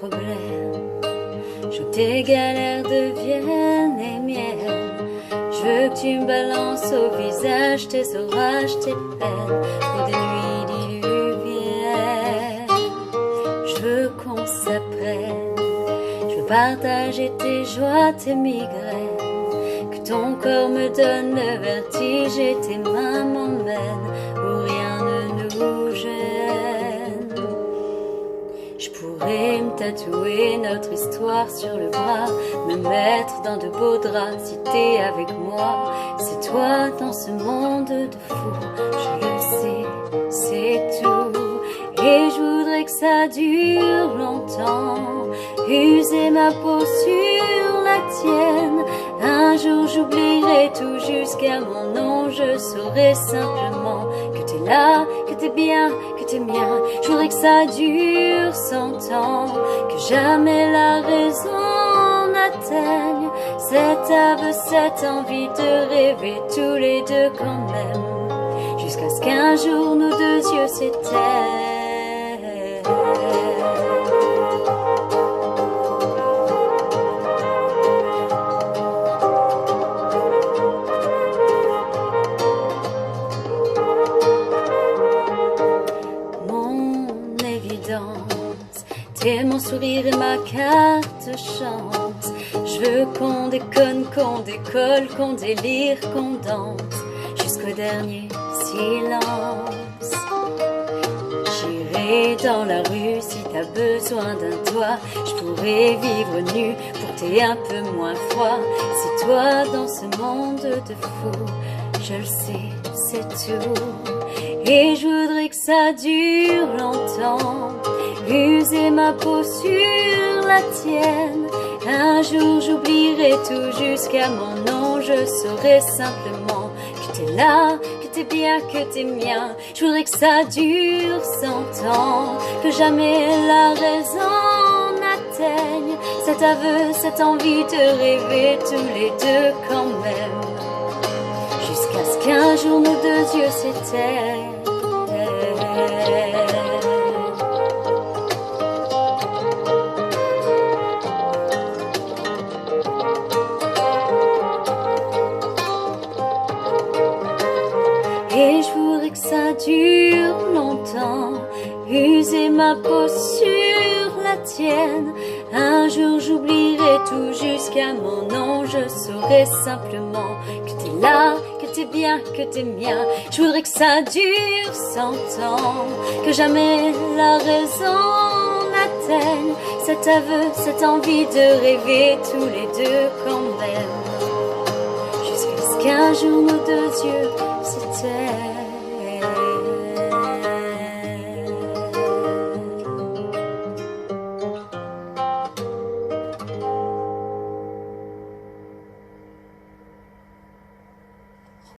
problèmes. Je veux que tes galères deviennent les miennes. Je veux que tu me balances au visage tes orages, tes peines, pour des nuits diluviennes. Je veux qu'on s'apprenne. Je veux partager tes joies, tes migraines. Que ton corps me donne le vertige et tes mains m'emmènent où rien ne nous gêne. Je pourrais me tatouer notre histoire sur le bras, me mettre dans de beaux draps si t'es avec moi. C'est toi dans ce monde de fou, je le sais, c'est tout. Et je voudrais que ça dure longtemps, user ma peau sur la tienne. Un jour j'oublierai tout jusqu'à mon nom, je saurai simplement que t'es là, que t'es bien, que t'es mien. Je voudrais que ça dure 100 ans, que jamais la raison n'atteigne cet aveu, cette envie de rêver tous les deux quand même, jusqu'à ce qu'un jour nos deux yeux s'éteignent. T'es mon sourire et ma carte chance. Je veux qu'on déconne, qu'on décolle, qu'on délire, qu'on danse jusqu'au dernier silence. J'irai dans la rue si t'as besoin d'un toit. Je pourrais vivre nu pour que t'aies un peu moins froid. C'est toi dans ce monde de fou, je le sais, c'est tout. Et je voudrais que ça dure longtemps, user ma peau sur la tienne. Un jour j'oublierai tout jusqu'à mon nom, je saurai simplement que t'es là, que t'es bien, que t'es mien. Je voudrais que ça dure 100 ans, que jamais la raison n'atteigne cet aveu, cette envie de rêver tous les deux quand même, jusqu'à ce qu'un jour nos deux yeux s'éteignent. Et je voudrais que ça dure longtemps, user ma peau sur la tienne. Un jour j'oublierai tout jusqu'à mon nom, je saurai simplement que t'es là, que t'es bien, que t'es mien. Je voudrais que ça dure 100 ans, que jamais la raison n'atteigne cet aveu, cette envie de rêver tous les deux quand même, jusqu'à ce qu'un jour nos deux yeux s'éteignent.